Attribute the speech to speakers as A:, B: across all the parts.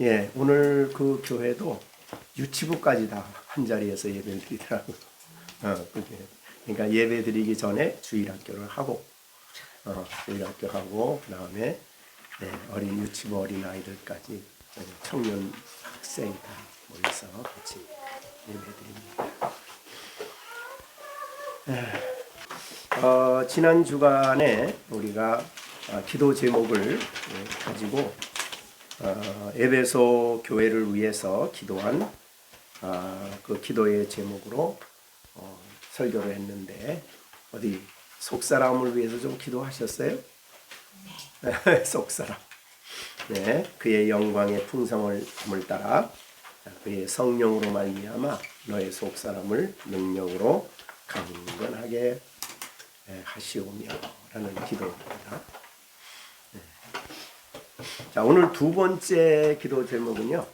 A: 예, 오늘 그 교회도 유치부까지 다 한 자리에서 예배를 드리더라고요. 그러니까 예배 드리기 전에 주일학교를 하고, 주일학교 하고, 그 다음에 어린 유치부 어린 아이들까지 청년 학생 다 모여서 같이 예배 드립니다. 지난 주간에 우리가 기도 제목을 가지고 에베소 교회를 위해서 기도한 그 기도의 제목으로 설교를 했는데 어디 속사람을 위해서 좀 기도하셨어요? 네. 속사람. 네, 그의 영광의 풍성함을 따라 그의 성령으로 말미암아 너의 속사람을 능력으로 강건하게 하시오며라는 기도입니다. 자, 오늘 두 번째 기도 제목은요.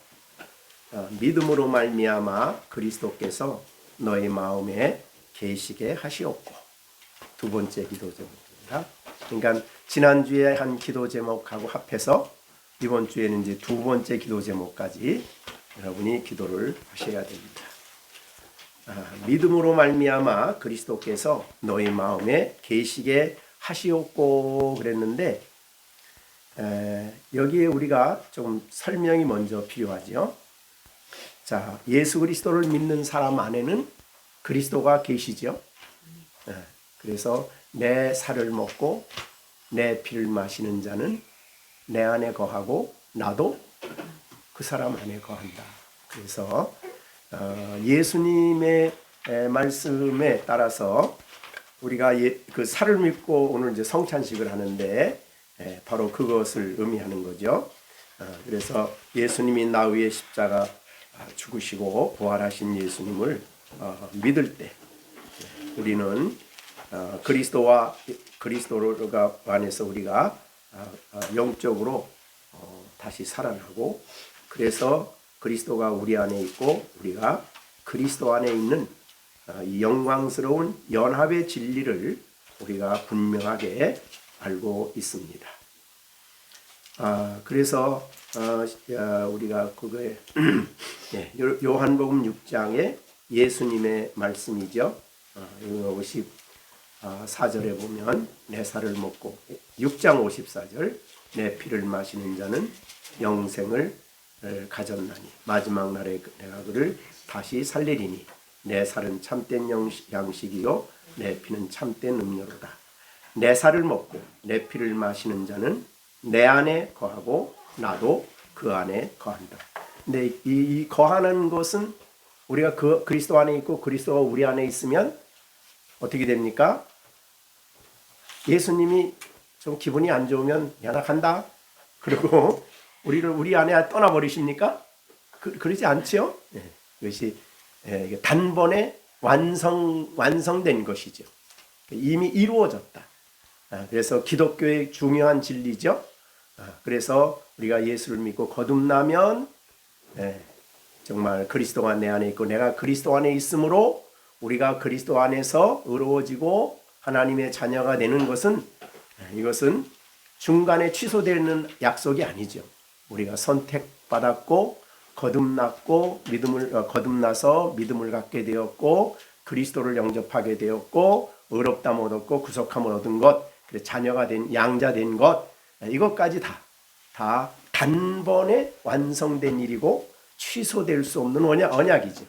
A: 믿음으로 말미암아 그리스도께서 너희 마음에 계시게 하시옵고. 두 번째 기도 제목입니다. 그러니까 지난주에 한 기도 제목하고 합해서 이번 주에는 이제 두 번째 기도 제목까지 여러분이 기도를 하셔야 됩니다. 믿음으로 말미암아 그리스도께서 너희 마음에 계시게 하시옵고 그랬는데 여기에 우리가 좀 설명이 먼저 필요하죠. 자, 예수 그리스도를 믿는 사람 안에는 그리스도가 계시죠. 그래서 내 살을 먹고 내 피를 마시는 자는 내 안에 거하고 나도 그 사람 안에 거한다. 그래서 예수님의 말씀에 따라서 우리가 그 살을 믿고 오늘 이제 성찬식을 하는데 바로 그것을 의미하는 거죠. 그래서 예수님이 나 위에 십자가 죽으시고 부활하신 예수님을 믿을 때 우리는 그리스도가 안에서 우리가 영적으로 다시 살아나고 그래서 그리스도가 우리 안에 있고 우리가 그리스도 안에 있는 이 영광스러운 연합의 진리를 우리가 분명하게 알고 있습니다. 그래서 우리가 그거에 요한복음 6장에 예수님의 말씀이죠. 54절에 보면 내 살을 먹고 6장 54절 내 피를 마시는 자는 영생을 가졌나니 마지막 날에 내가 그를 다시 살리리니 내 살은 참된 양식이요 내 피는 참된 음료로다. 내 살을 먹고 내 피를 마시는 자는 내 안에 거하고 나도 그 안에 거한다. 근데 이 거하는 것은 우리가 그리스도 안에 있고 그리스도가 우리 안에 있으면 어떻게 됩니까? 예수님이 좀 기분이 안 좋으면 야, 나 간다. 그리고 우리 안에 떠나버리십니까? 그러지 않죠? 이것이 단번에 완성된 것이죠. 이미 이루어졌다. 그래서 기독교의 중요한 진리죠. 그래서 우리가 예수를 믿고 거듭나면 정말 그리스도가 내 안에 있고 내가 그리스도 안에 있으므로 우리가 그리스도 안에서 의로워지고 하나님의 자녀가 되는 것은 이것은 중간에 취소되는 약속이 아니죠. 우리가 선택받았고 거듭났고 거듭나서 믿음을 갖게 되었고 그리스도를 영접하게 되었고 의롭다함을 얻었고 구속함을 얻은 것, 자녀가 된 양자 된 것, 이것까지 다 단번에 완성된 일이고 취소될 수 없는 언약이죠.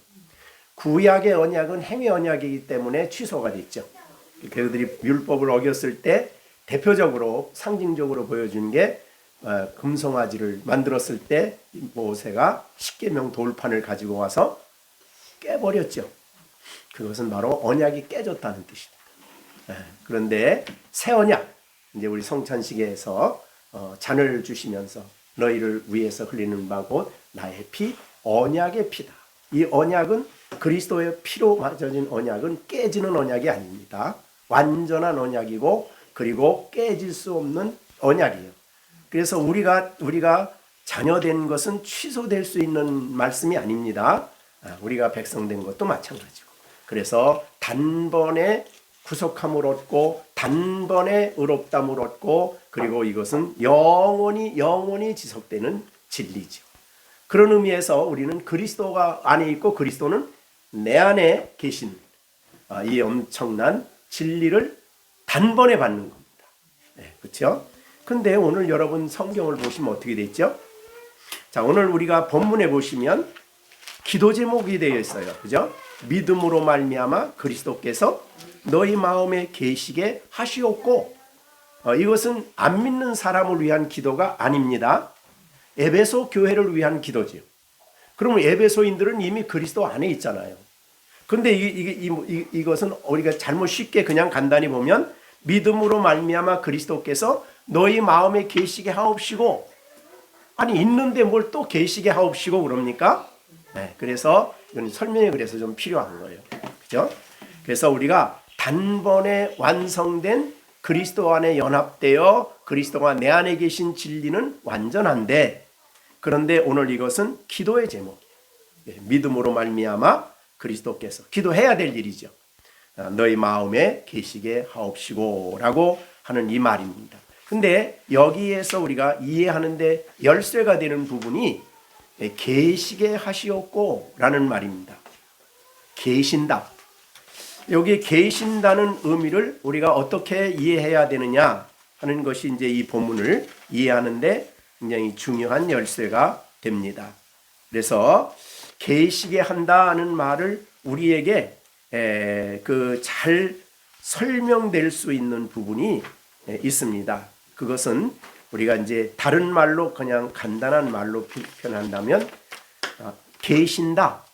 A: 구약의 언약은 행위 언약이기 때문에 취소가 됐죠. 그들이 율법을 어겼을 때 대표적으로 상징적으로 보여준 게 금송아지를 만들었을 때 모세가 십계명 돌판을 가지고 와서 깨버렸죠. 그것은 바로 언약이 깨졌다는 뜻입니다. 그런데 새 언약, 이제 우리 성찬식에서 잔을 주시면서 너희를 위해서 흘리는 바 곧 나의 피, 언약의 피다. 이 언약은 그리스도의 피로 맞아진 언약은 깨지는 언약이 아닙니다. 완전한 언약이고 그리고 깨질 수 없는 언약이에요. 그래서 우리가 자녀된 것은 취소될 수 있는 말씀이 아닙니다. 우리가 백성된 것도 마찬가지고. 그래서 단번에 구속함을 얻고 단번에 의롭다함을 얻고 그리고 이것은 영원히 지속되는 진리죠. 그런 의미에서 우리는 그리스도가 안에 있고 그리스도는 내 안에 계신 이 엄청난 진리를 단번에 받는 겁니다. 네, 그렇죠? 근데 오늘 여러분 성경을 보시면 어떻게 됐죠? 자, 오늘 우리가 본문에 보시면 기도 제목이 되어 있어요. 그죠? 믿음으로 말미암아 그리스도께서 너희 마음에 계시게 하시옵고, 이것은 안 믿는 사람을 위한 기도가 아닙니다. 에베소 교회를 위한 기도지요. 그러면 에베소인들은 이미 그리스도 안에 있잖아요. 근데 이것은 우리가 잘못 쉽게 그냥 간단히 보면 믿음으로 말미암아 그리스도께서 너희 마음에 계시게 하옵시고, 아니 있는데 뭘 또 계시게 하옵시고 그럽니까? 네, 그래서 이건 설명이 그래서 좀 필요한 거예요. 그죠? 그래서 우리가 단번에 완성된 그리스도 안에 연합되어 그리스도가 내 안에 계신 진리는 완전한데, 그런데 오늘 이것은 기도의 제목이에요. 믿음으로 말미암아 그리스도께서, 기도해야 될 일이죠. 너희 마음에 계시게 하옵시고 라고 하는 이 말입니다. 근데 여기에서 우리가 이해하는데 열쇠가 되는 부분이 계시게 하시옵고 라는 말입니다. 계신다. 여기 계신다는 의미를 우리가 어떻게 이해해야 되느냐 하는 것이 이제 이 본문을 이해하는데 굉장히 중요한 열쇠가 됩니다. 그래서 계시게 한다는 말을 우리에게 잘 설명될 수 있는 부분이 있습니다. 그것은 우리가 이제 다른 말로 그냥 간단한 말로 표현한다면 계신다,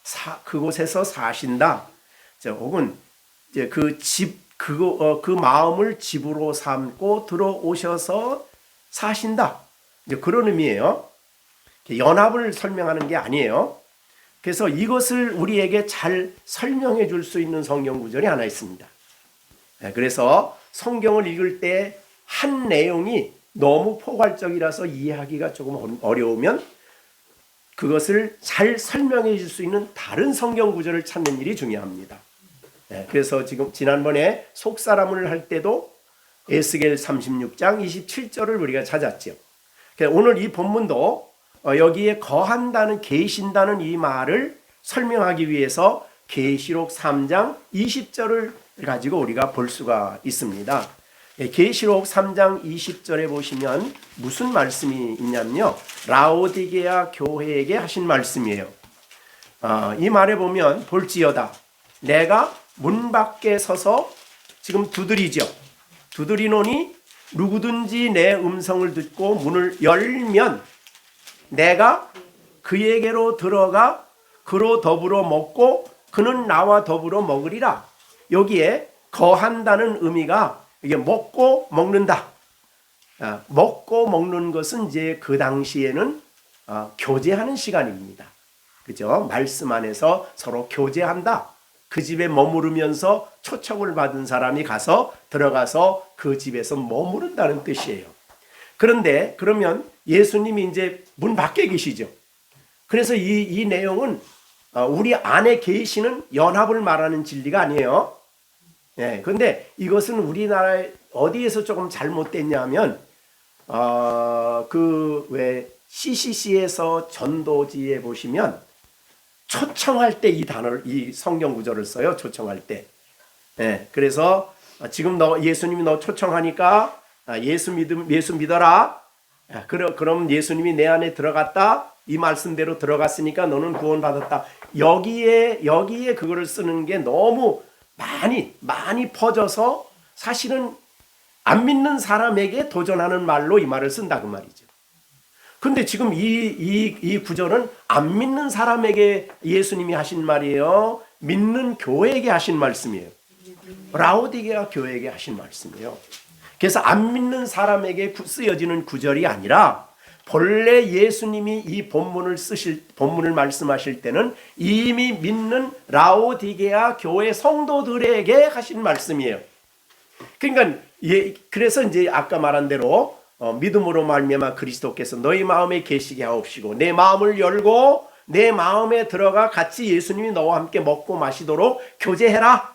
A: 그곳에서 사신다, 혹은 이제 그 마음을 집으로 삼고 들어오셔서 사신다, 이제 그런 의미예요. 연합을 설명하는 게 아니에요. 그래서 이것을 우리에게 잘 설명해 줄 수 있는 성경 구절이 하나 있습니다. 그래서 성경을 읽을 때 한 내용이 너무 포괄적이라서 이해하기가 조금 어려우면 그것을 잘 설명해 줄 수 있는 다른 성경 구절을 찾는 일이 중요합니다. 그래서 지난번에 속사람을 할 때도 에스겔 36장 27절을 우리가 찾았죠. 오늘 이 본문도 여기에 거한다는, 계신다는 이 말을 설명하기 위해서 계시록 3장 20절을 가지고 우리가 볼 수가 있습니다. 계시록 3장 20절에 보시면 무슨 말씀이 있냐면요, 라오디게아 교회에게 하신 말씀이에요. 이 말에 보면 볼지어다 내가 문 밖에 서서 지금 두드리죠. 두드리노니 누구든지 내 음성을 듣고 문을 열면 내가 그에게로 들어가 그로 더불어 먹고 그는 나와 더불어 먹으리라. 여기에 거한다는 의미가 이게 먹고 먹는다. 먹고 먹는 것은 이제 그 당시에는 교제하는 시간입니다. 그죠? 말씀 안에서 서로 교제한다. 그 집에 머무르면서 초청을 받은 사람이 가서 들어가서 그 집에서 머무른다는 뜻이에요. 그런데 그러면 예수님이 이제 문 밖에 계시죠. 그래서 이 내용은 우리 안에 계시는 연합을 말하는 진리가 아니에요. 그런데 이것은 우리나라에 어디에서 조금 잘못됐냐면 왜 CCC에서 전도지에 보시면 초청할 때 이 단어를, 이 성경 구절을 써요. 초청할 때. 그래서 지금 예수님이 너 초청하니까 예수 믿어라. 그럼 예수님이 내 안에 들어갔다. 이 말씀대로 들어갔으니까 너는 구원받았다. 여기에 그거를 쓰는 게 너무 많이 퍼져서 사실은 안 믿는 사람에게 도전하는 말로 이 말을 쓴다 그 말이죠. 근데 지금 이 구절은 안 믿는 사람에게 예수님이 하신 말이에요. 믿는 교회에게 하신 말씀이에요. 라오디게아 교회에게 하신 말씀이에요. 그래서 안 믿는 사람에게 쓰여지는 구절이 아니라 본래 예수님이 이 본문을 말씀하실 때는 이미 믿는 라오디게아 교회 성도들에게 하신 말씀이에요. 그러니까 그래서 이제 아까 말한 대로 믿음으로 말미암아 그리스도께서 너희 마음에 계시게 하옵시고 내 마음을 열고 내 마음에 들어가 같이 예수님이 너와 함께 먹고 마시도록 교제해라.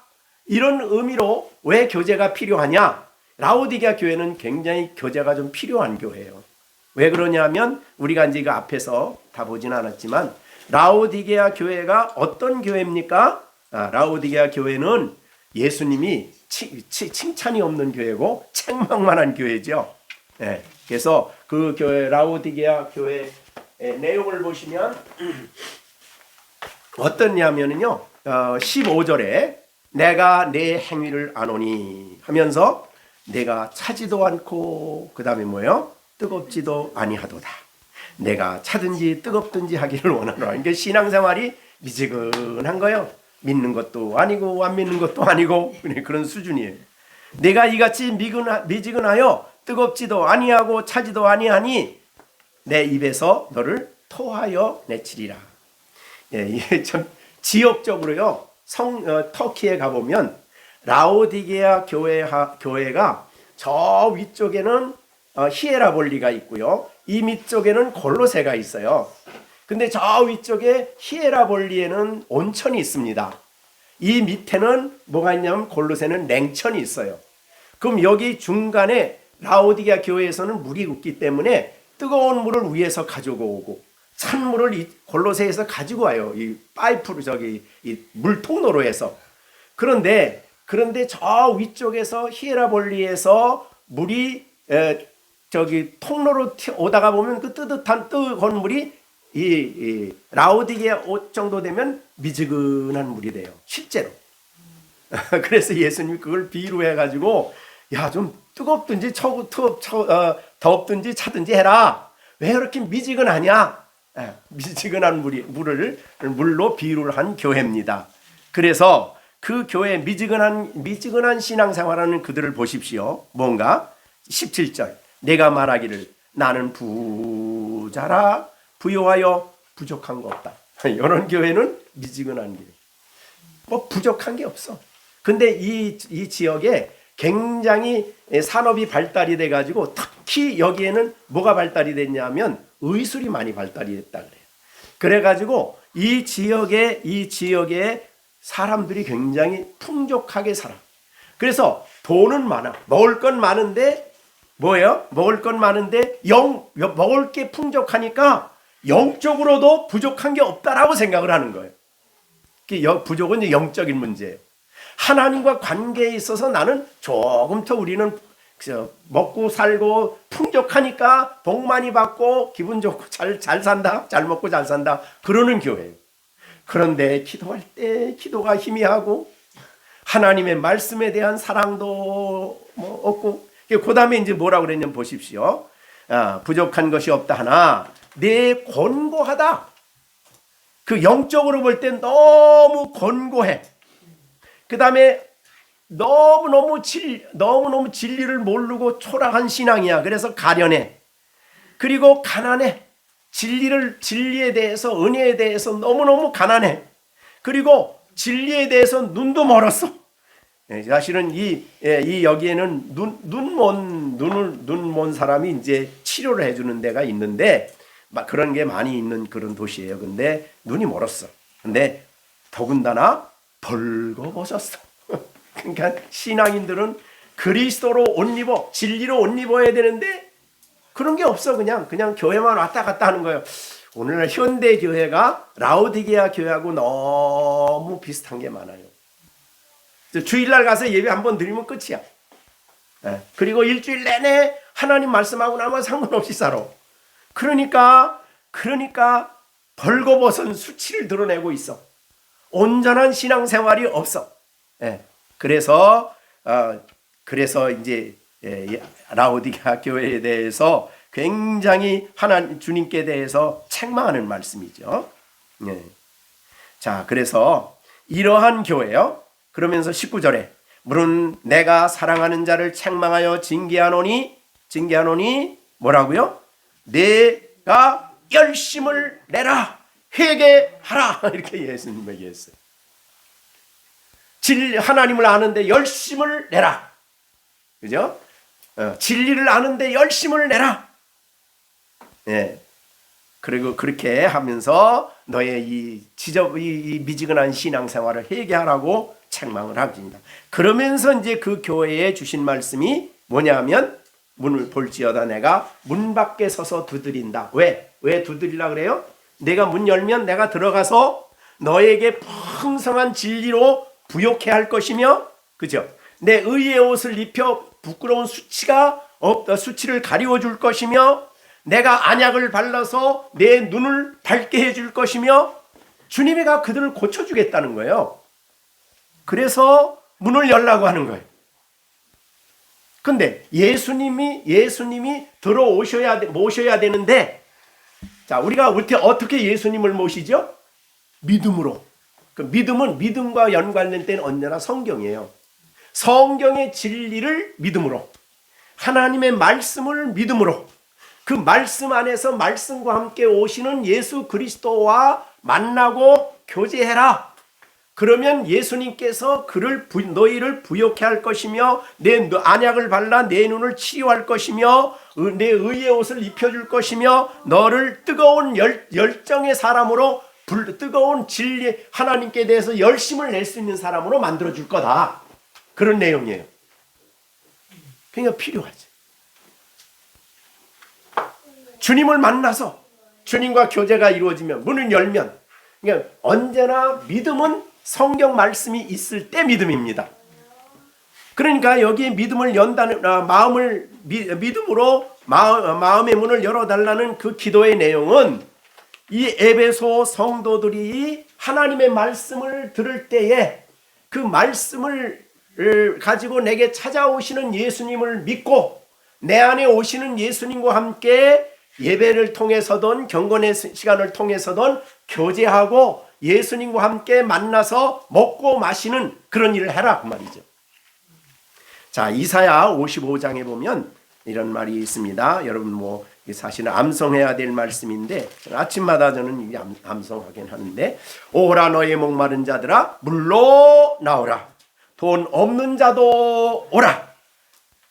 A: 이런 의미로 왜 교제가 필요하냐? 라오디게아 교회는 굉장히 교제가 좀 필요한 교회예요. 왜 그러냐면 우리가 이제 이거 앞에서 다 보진 않았지만 라오디게아 교회가 어떤 교회입니까? 라오디게아 교회는 예수님이 칭찬이 없는 교회고 책망만 한 교회죠. 네, 그래서 그 교회 라오디게아 교회 내용을 보시면 어떠냐면요, 15절에 내가 내 행위를 아노니 하면서 내가 차지도 않고 그 다음에 뭐예요? 뜨겁지도 아니하도다. 내가 차든지 뜨겁든지 하기를 원하노라. 그러니까 신앙생활이 미지근한 거예요. 믿는 것도 아니고 안 믿는 것도 아니고 그런 수준이에요. 내가 이같이 미지근하여 뜨겁지도 아니하고 차지도 아니하니 내 입에서 너를 토하여 내치리라. 예, 이게 참 지역적으로요. 터키에 가보면 라오디게아 교회가 저 위쪽에는 히에라볼리가 있고요. 이 밑쪽에는 골로새가 있어요. 근데 저 위쪽에 히에라볼리에는 온천이 있습니다. 이 밑에는 뭐가 있냐면 골로새는 냉천이 있어요. 그럼 여기 중간에 라오디게아 교회에서는 물이 없기 때문에 뜨거운 물을 위에서 가지고 오고 찬물을 이 골로새에서 가지고 와요. 이 파이프로 이 물통로로 해서. 그런데 저 위쪽에서 히에라볼리에서 물이 통로로 오다가 보면 그 뜨거운 물이 이 라오디게아 옷 정도 되면 미지근한 물이 돼요. 실제로. 그래서 예수님이 그걸 비유로 해가지고 야, 좀 뜨겁든지 덥든지 차든지 해라. 왜 그렇게 미지근하냐? 미지근한 물로 비유를 한 교회입니다. 그래서 그 교회 미지근한 신앙생활하는 그들을 보십시오. 뭔가 17절 내가 말하기를 나는 부자라 부요하여 부족한 거 없다. 이런 교회는 미지근한 교회. 뭐 부족한 게 없어. 근데 이 지역에 굉장히 산업이 발달이 돼가지고 특히 여기에는 뭐가 발달이 됐냐면 의술이 많이 발달이 됐다 그래요. 그래가지고 이 지역에 사람들이 굉장히 풍족하게 살아. 그래서 돈은 많아. 먹을 건 많은데 뭐예요? 먹을 건 많은데 먹을 게 풍족하니까 영적으로도 부족한 게 없다라고 생각을 하는 거예요. 부족은 이제 영적인 문제예요. 하나님과 관계에 있어서 나는 조금 더 우리는 먹고 살고 풍족하니까 복 많이 받고 기분 좋고 잘 산다, 잘 먹고 잘 산다 그러는 교회예요. 그런데 기도할 때 기도가 희미하고 하나님의 말씀에 대한 사랑도 없고 그 다음에 이제 뭐라고 그랬냐면 보십시오. 부족한 것이 없다 하나 내 권고하다. 그 영적으로 볼 때 너무 권고해. 그 다음에 너무너무 진리를 모르고 초라한 신앙이야. 그래서 가련해. 그리고 가난해. 진리에 대해서 은혜에 대해서 너무너무 가난해. 그리고 진리에 대해서 눈도 멀었어. 사실은 여기에는 눈 먼 사람이 이제 치료를 해주는 데가 있는데 막 그런 게 많이 있는 그런 도시예요. 근데 눈이 멀었어. 근데 더군다나 벌거벗었어. 그러니까 신앙인들은 그리스도로 옷 입어 진리로 옷 입어야 되는데 그런 게 없어. 그냥 교회만 왔다 갔다 하는 거예요. 오늘날 현대 교회가 라오디게아 교회하고 너무 비슷한 게 많아요. 주일날 가서 예배 한번 드리면 끝이야. 그리고 일주일 내내 하나님 말씀하고 나면 상관없이 살아. 그러니까 벌거벗은 수치를 드러내고 있어. 온전한 신앙생활이 없어. 그래서 이제 라오디게아 교회에 대해서 굉장히 주님께 대해서 책망하는 말씀이죠. 자, 그래서 이러한 교회요. 그러면서 19절에 물은 내가 사랑하는 자를 책망하여 징계하노니 뭐라고요? 내가 열심을 내라 회개하라 이렇게 예수님 얘기했어요. 하나님을 아는데 열심을 내라. 그죠? 진리를 아는데 열심을 내라. 그리고 그렇게 하면서 너의 이 미지근한 신앙생활을 회개하라고 책망을 합니다. 그러면서 이제 그 교회에 주신 말씀이 뭐냐면 문을 볼지어다 내가 문 밖에 서서 두드린다. 왜 두드리려 그래요? 내가 문 열면 내가 들어가서 너에게 풍성한 진리로 부욕해 할 것이며, 그죠? 내 의의 옷을 입혀 부끄러운 수치를 가리워 줄 것이며, 내가 안약을 발라서 내 눈을 밝게 해줄 것이며, 주님이가 그들을 고쳐주겠다는 거예요. 그래서 문을 열라고 하는 거예요. 근데 예수님이 모셔야 되는데, 자, 우리가 어떻게 예수님을 모시죠? 믿음으로. 그 믿음과 연관된 때는 언제나 성경이에요. 성경의 진리를 믿음으로, 하나님의 말씀을 믿음으로, 그 말씀 안에서 말씀과 함께 오시는 예수 그리스도와 만나고 교제해라. 그러면 예수님께서 너희를 부욕해 할 것이며, 내 안약을 발라 내 눈을 치유할 것이며, 내 의의 옷을 입혀줄 것이며, 너를 뜨거운 열정의 사람으로, 뜨거운 진리 하나님께 대해서 열심을 낼 수 있는 사람으로 만들어줄 거다. 그런 내용이에요. 그러니까 필요하지. 주님을 만나서 주님과 교제가 이루어지면, 문을 열면, 그러니까 언제나 믿음은 성경 말씀이 있을 때 믿음입니다. 그러니까 여기에 믿음을 연다는 믿음으로 마음의 문을 열어달라는 그 기도의 내용은, 이 에베소 성도들이 하나님의 말씀을 들을 때에 그 말씀을 가지고 내게 찾아오시는 예수님을 믿고 내 안에 오시는 예수님과 함께 예배를 통해서든 경건의 시간을 통해서든 교제하고 예수님과 함께 만나서 먹고 마시는 그런 일을 해라 그 말이죠. 자, 이사야 55장에 보면 이런 말이 있습니다. 여러분 사실은 암송해야 될 말씀인데 아침마다 저는 암송하긴 하는데, 오라 너의 목마른 자들아 물로 나오라. 돈 없는 자도 오라.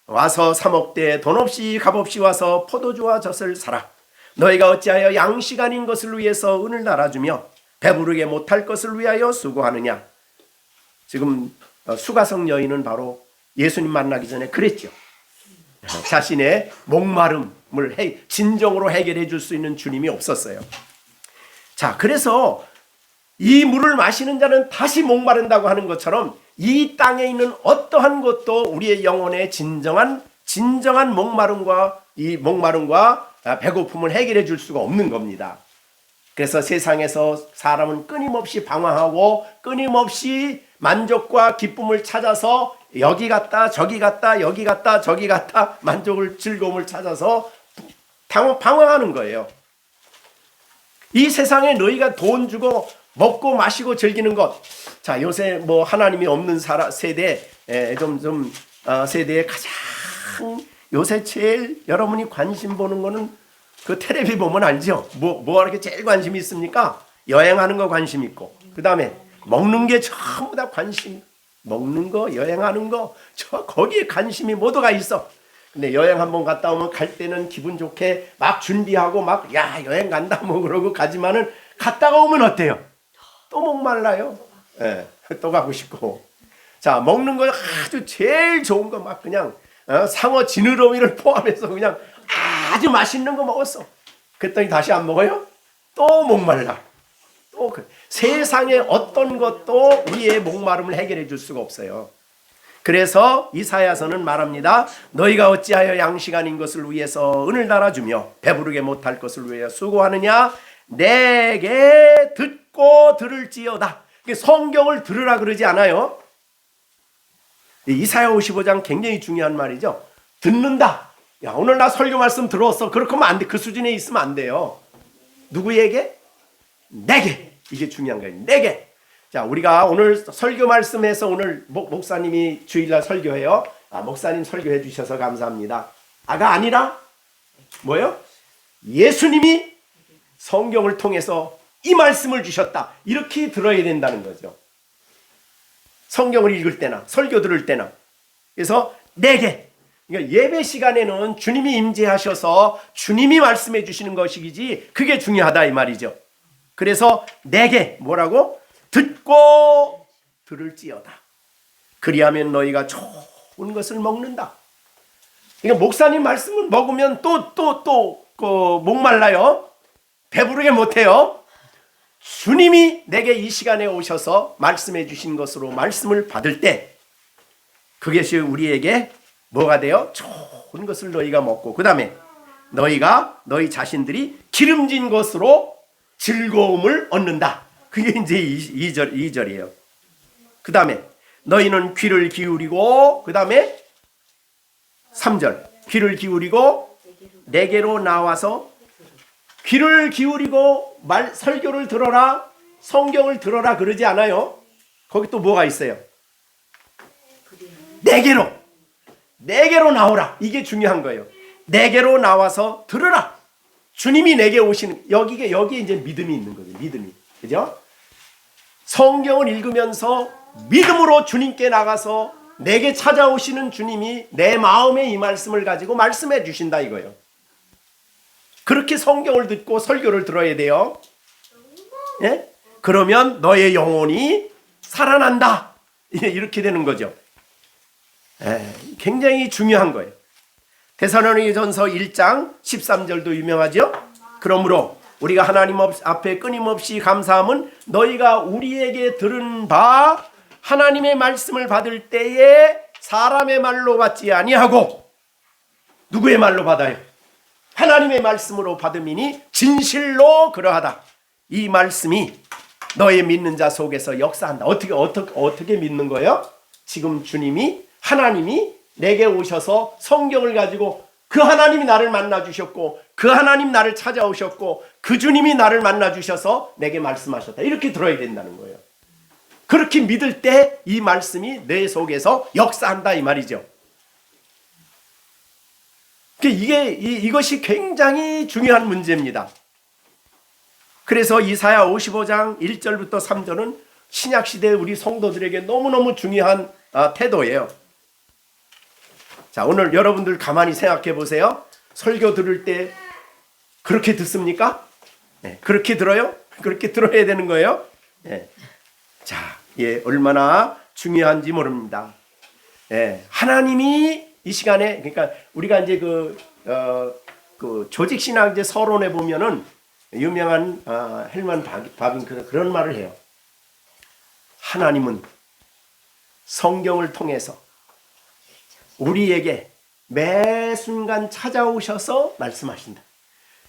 A: 와서 사 먹되 돈 없이 값없이 와서 포도주와 젖을 사라. 너희가 어찌하여 양식 아닌 것을 위해서 은을 달아주며 배부르게 못할 것을 위하여 수고하느냐. 지금 수가성 여인은 바로 예수님 만나기 전에 그랬죠. 자신의 목마름을 진정으로 해결해 줄 수 있는 주님이 없었어요. 자, 그래서 이 물을 마시는 자는 다시 목마른다고 하는 것처럼 이 땅에 있는 어떠한 것도 우리의 영혼의 진정한 목마름과 배고픔을 해결해 줄 수가 없는 겁니다. 그래서 세상에서 사람은 끊임없이 방황하고 끊임없이 만족과 기쁨을 찾아서 여기 갔다 저기 갔다 여기 갔다 저기 갔다 즐거움을 찾아서 방황하는 거예요. 이 세상에 너희가 돈 주고 먹고 마시고 즐기는 것. 자, 요새 하나님이 없는 세대에 가장 요새 제일 여러분이 관심 보는 거는 그 텔레비 보면 알죠? 뭐가 이렇게 제일 관심이 있습니까? 여행하는 거 관심 있고, 그 다음에 먹는 게 전부 다 관심. 먹는 거, 여행하는 거, 거기에 관심이 모두가 있어. 근데 여행 한번 갔다 오면 갈 때는 기분 좋게 막 준비하고 여행 간다 그러고 가지만은 갔다가 오면 어때요? 또 목말라요. 예, 또 가고 싶고. 자, 먹는 거 아주 제일 좋은 거 그냥 상어 지느러미를 포함해서 그냥 아주 맛있는 거 먹었어. 그랬더니 다시 안 먹어요? 또 목말라. 또 세상의 어떤 것도 우리의 목마름을 해결해 줄 수가 없어요. 그래서 이사야서는 말합니다. 너희가 어찌하여 양식 아닌 것을 위해서 은을 달아주며 배부르게 못할 것을 위하여 수고하느냐. 내게 듣고 들을지어다. 성경을 들으라 그러지 않아요. 이사야 55장 굉장히 중요한 말이죠. 듣는다. 야, 오늘 나 설교 말씀 들었어. 그렇게 하면 안 돼. 그 수준에 있으면 안 돼요. 누구에게? 내게. 이게 중요한 거예요. 내게. 자, 우리가 오늘 설교 말씀에서 오늘 목사님이 주일날 설교해요. 목사님 설교해 주셔서 감사합니다. 가 아니라 뭐예요? 예수님이 성경을 통해서 이 말씀을 주셨다. 이렇게 들어야 된다는 거죠. 성경을 읽을 때나 설교 들을 때나. 그래서 내게. 그러니까 예배 시간에는 주님이 임재하셔서 주님이 말씀해 주시는 것이지 그게 중요하다 이 말이죠. 그래서 내게 뭐라고? 듣고 들을지어다. 그리하면 너희가 좋은 것을 먹는다. 그러니까 목사님 말씀을 먹으면 또 목말라요. 배부르게 못해요. 주님이 내게 이 시간에 오셔서 말씀해 주신 것으로 말씀을 받을 때 그것이 우리에게 뭐가 돼요? 좋은 것을 너희가 먹고 그 다음에 너희 자신들이 기름진 것으로 즐거움을 얻는다. 그게 이제 2절이에요. 그 다음에 너희는 귀를 기울이고 그 다음에 3절 귀를 기울이고 내게로 나와서 귀를 기울이고 설교를 들어라 성경을 들어라 그러지 않아요. 거기 또 뭐가 있어요? 내게로 나오라. 이게 중요한 거예요. 내게로 나와서 들으라. 주님이 내게 오시는 여기에 이제 믿음이 있는 거죠. 믿음이. 그죠? 성경을 읽으면서 믿음으로 주님께 나가서 내게 찾아오시는 주님이 내 마음에 이 말씀을 가지고 말씀해 주신다 이거예요. 그렇게 성경을 듣고 설교를 들어야 돼요. 예? 그러면 너의 영혼이 살아난다. 이렇게 되는 거죠. 굉장히 중요한 거예요. 데살로니가전서 1장 13절도 유명하죠. 그러므로 우리가 하나님 앞에 끊임없이 감사함은 너희가 우리에게 들은 바 하나님의 말씀을 받을 때에 사람의 말로 받지 아니하고 누구의 말로 받아요? 하나님의 말씀으로 받음이니 진실로 그러하다. 이 말씀이 너의 믿는 자 속에서 역사한다. 어떻게 믿는 거예요? 지금 하나님이 내게 오셔서 성경을 가지고 그 하나님이 나를 만나 주셨고 그 하나님 나를 찾아오셨고 그 주님이 나를 만나 주셔서 내게 말씀하셨다. 이렇게 들어야 된다는 거예요. 그렇게 믿을 때 이 말씀이 내 속에서 역사한다 이 말이죠. 이것이 굉장히 중요한 문제입니다. 그래서 이사야 55장 1절부터 3절은 신약시대 우리 성도들에게 너무너무 중요한 태도예요. 자, 오늘 여러분들 가만히 생각해 보세요. 설교 들을 때 그렇게 듣습니까? 네, 그렇게 들어요? 그렇게 들어야 되는 거예요. 네. 자, 얼마나 중요한지 모릅니다. 네, 하나님이 이 시간에 그러니까 우리가 이제 그 조직신앙제 서론에 보면은 유명한 헬만 바빙크는 그런 말을 해요. 하나님은 성경을 통해서 우리에게 매 순간 찾아오셔서 말씀하신다.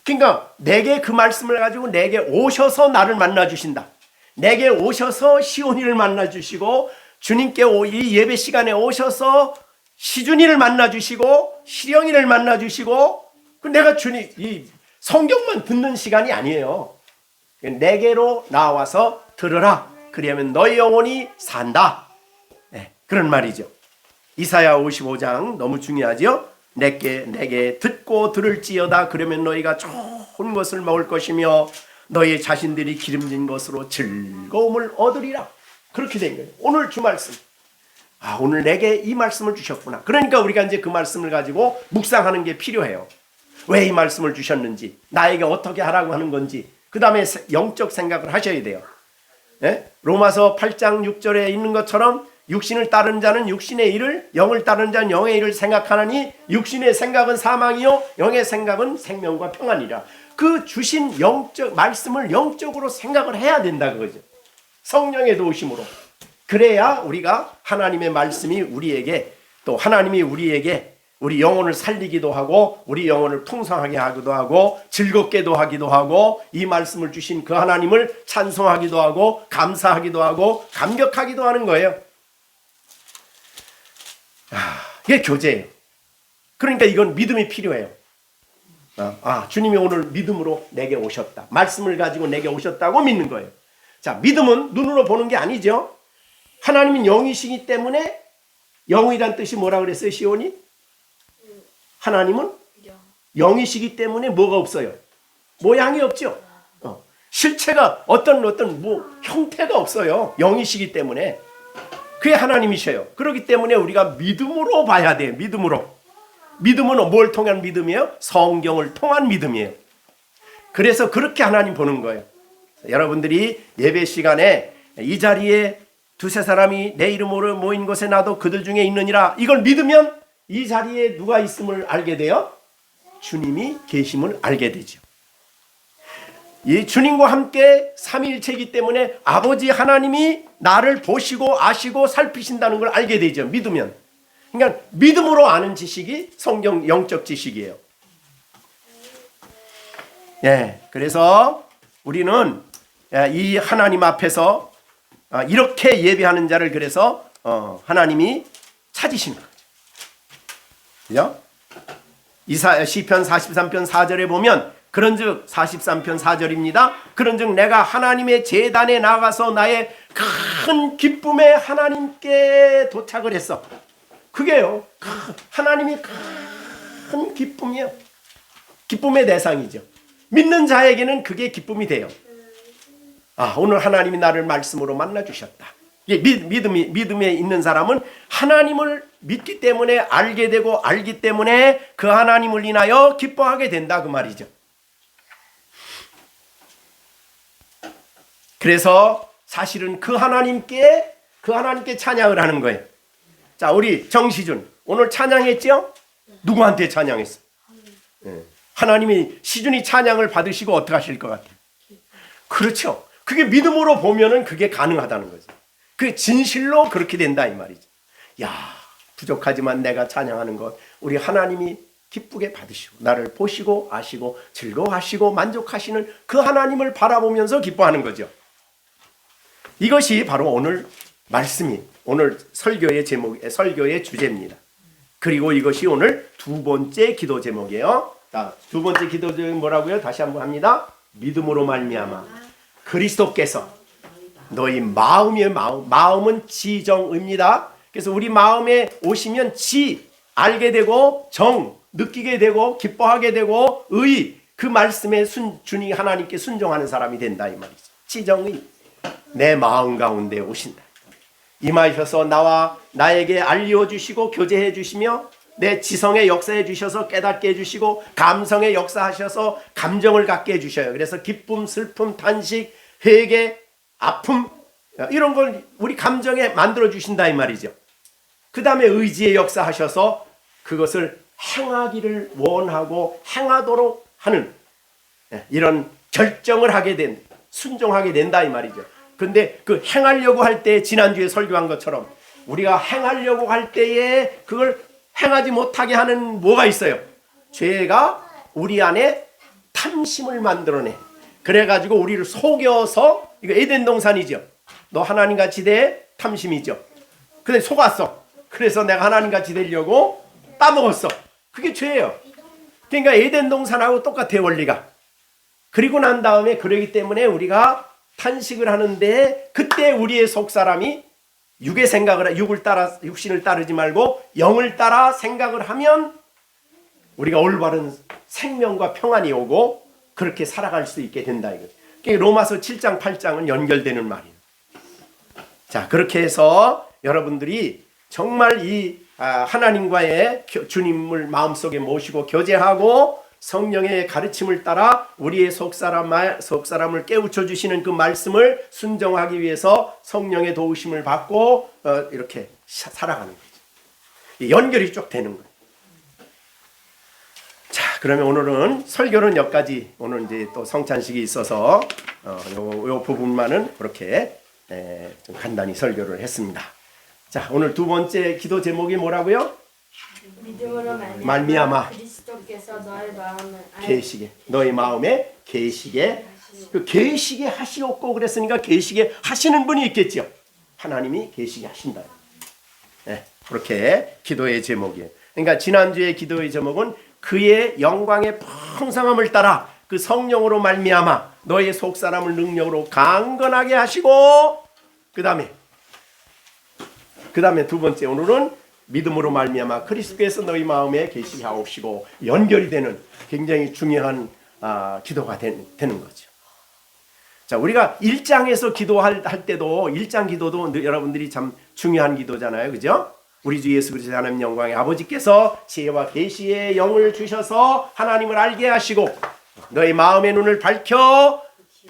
A: 그러니까 내게 그 말씀을 가지고 내게 오셔서 나를 만나 주신다. 내게 오셔서 시온이를 만나 주시고 주님께 이 예배 시간에 오셔서 시준이를 만나 주시고 시령이를 만나 주시고 내가 주님 이 성경만 듣는 시간이 아니에요. 내게로 나와서 들으라. 그리하면 너의 영혼이 산다. 네, 그런 말이죠. 이사야 55장 너무 중요하죠. 내게 듣고 들을지어다. 그러면 너희가 좋은 것을 먹을 것이며 너희 자신들이 기름진 것으로 즐거움을 얻으리라. 그렇게 된 거예요. 오늘 주 말씀. 오늘 내게 이 말씀을 주셨구나. 그러니까 우리가 이제 그 말씀을 가지고 묵상하는 게 필요해요. 왜 이 말씀을 주셨는지, 나에게 어떻게 하라고 하는 건지, 그 다음에 영적 생각을 하셔야 돼요. 예? 로마서 8장 6절에 있는 것처럼 육신을 따르는 자는 육신의 일을, 영을 따르는 자는 영의 일을 생각하나니 육신의 생각은 사망이요 영의 생각은 생명과 평안이라. 그 주신 영적 말씀을 영적으로 생각을 해야 된다 그거죠. 성령의 도우심으로. 그래야 우리가 하나님의 말씀이 우리에게 또 하나님이 우리에게 우리 영혼을 살리기도 하고 우리 영혼을 풍성하게 하기도 하고 즐겁게도 하기도 하고 이 말씀을 주신 그 하나님을 찬송하기도 하고 감사하기도 하고 감격하기도 하는 거예요. 이게 교제예요. 그러니까 이건 믿음이 필요해요. 주님이 오늘 믿음으로 내게 오셨다. 말씀을 가지고 내게 오셨다고 믿는 거예요. 자, 믿음은 눈으로 보는 게 아니죠. 하나님은 영이시기 때문에 영이란 뜻이 뭐라 그랬어요, 시온이? 하나님은 영이시기 때문에 뭐가 없어요? 모양이 없죠. 실체가 어떤 형태가 없어요. 영이시기 때문에. 그게 하나님이셔요. 그렇기 때문에 우리가 믿음으로 봐야 돼요. 믿음으로. 믿음은 뭘 통한 믿음이에요? 성경을 통한 믿음이에요. 그래서 그렇게 하나님 보는 거예요. 여러분들이 예배 시간에 이 자리에 두세 사람이 내 이름으로 모인 곳에 나도 그들 중에 있느니라. 이걸 믿으면 이 자리에 누가 있음을 알게 돼요? 주님이 계심을 알게 되죠. 이 주님과 함께 삼위일체이기 때문에 아버지 하나님이 나를 보시고 아시고 살피신다는 걸 알게 되죠. 믿으면. 그러니까 믿음으로 아는 지식이 성경 영적 지식이에요. 예, 그래서 우리는 이 하나님 앞에서 이렇게 예배하는 자를 그래서 하나님이 찾으시는 거죠. 그죠? 시편 43편 4절에 보면 그런즉 43편 4절입니다. 그런즉 내가 하나님의 제단에 나가서 나의 큰 기쁨에 하나님께 도착을 했어. 그게요. 하나님이 큰 기쁨이에요. 기쁨의 대상이죠. 믿는 자에게는 그게 기쁨이 돼요. 오늘 하나님이 나를 말씀으로 만나 주셨다. 믿음에 있는 사람은 하나님을 믿기 때문에 알게 되고 알기 때문에 그 하나님을 인하여 기뻐하게 된다 그 말이죠. 그래서 사실은 그 하나님께 찬양을 하는 거예요. 자, 우리 정시준 오늘 찬양했죠? 누구한테 찬양했어? 하나님이 시준이 찬양을 받으시고 어떻게 하실 것 같아요? 그렇죠. 그게 믿음으로 보면은 그게 가능하다는 거죠. 그게 진실로 그렇게 된다 이 말이죠. 야, 부족하지만 내가 찬양하는 것 우리 하나님이 기쁘게 받으시고 나를 보시고 아시고 즐거워하시고 만족하시는 그 하나님을 바라보면서 기뻐하는 거죠. 이것이 바로 오늘 말씀이 오늘 설교의 주제입니다. 그리고 이것이 오늘 두 번째 기도 제목이에요. 자, 두 번째 기도 제목이 뭐라고요? 다시 한번 합니다. 믿음으로 말미암아 그리스도께서 너희 마음은 지정입니다. 그래서 우리 마음에 오시면 알게 되고 정 느끼게 되고 기뻐하게 되고 그 말씀에 주님 하나님께 순종하는 사람이 된다 이 말이죠. 지정의 내 마음 가운데 오신다. 임하셔서 나에게 알려주시고 교제해 주시며 내 지성에 역사해 주셔서 깨닫게 해주시고 감성에 역사하셔서 감정을 갖게 해주셔요. 그래서 기쁨, 슬픔, 탄식, 회개, 아픔 이런 걸 우리 감정에 만들어 주신다 이 말이죠. 그 다음에 의지에 역사하셔서 그것을 행하기를 원하고 행하도록 하는 이런 결정을 하게 된 순종하게 된다 이 말이죠. 근데 그 행하려고 할 때 지난주에 설교한 것처럼 우리가 행하려고 할 때에 그걸 행하지 못하게 하는 뭐가 있어요? 죄가 우리 안에 탐심을 만들어내. 그래가지고 우리를 속여서 이거 에덴 동산이죠. 너 하나님같이 돼 탐심이죠. 근데 속았어. 그래서 내가 하나님같이 되려고 따먹었어. 그게 죄예요. 그러니까 에덴 동산하고 똑같아요 원리가. 그리고 난 다음에 그러기 때문에 우리가 탄식을 하는데 그때 우리의 속사람이 육신을 따르지 말고 영을 따라 생각을 하면 우리가 올바른 생명과 평안이 오고 그렇게 살아갈 수 있게 된다 이거죠. 로마서 7장 8장은 연결되는 말이에요. 자, 그렇게 해서 여러분들이 정말 이 하나님과의 주님을 마음속에 모시고 교제하고 성령의 가르침을 따라 우리의 속사람을 깨우쳐 주시는 그 말씀을 순종하기 위해서 성령의 도우심을 받고 이렇게 살아가는 거죠. 연결이 쭉 되는 거예요. 자, 그러면 오늘은 설교는 여기까지. 오늘 이제 또 성찬식이 있어서 요 부분만은 그렇게 좀 간단히 설교를 했습니다. 자, 오늘 두 번째 기도 제목이 뭐라고요?
B: 믿음으로
A: 말미암아
B: 그리스도께서 너의 마음을
A: 계시게 너희 마음에 계시게 그 계시게 하시옵고 그랬으니까 계시게 하시는 분이 있겠죠. 하나님이 계시게 하신다. 네, 그렇게 기도의 제목이에요. 그러니까 지난주에 기도의 제목은 그의 영광의 풍성함을 따라 그 성령으로 말미암아 너의 속사람을 능력으로 강건하게 하시고 그 다음에 두 번째 오늘은 믿음으로 말미암아 그리스도께서 너희 마음에 계시게 하옵시고 연결이 되는 굉장히 중요한 기도가 되는 거죠. 자, 우리가 1장에서 기도할 때도 1장 기도도 여러분들이 참 중요한 기도잖아요. 그죠? 우리 주 예수 그리스도 하나님 영광의 아버지께서 지혜와 계시의 영을 주셔서 하나님을 알게 하시고 너희 마음의 눈을 밝혀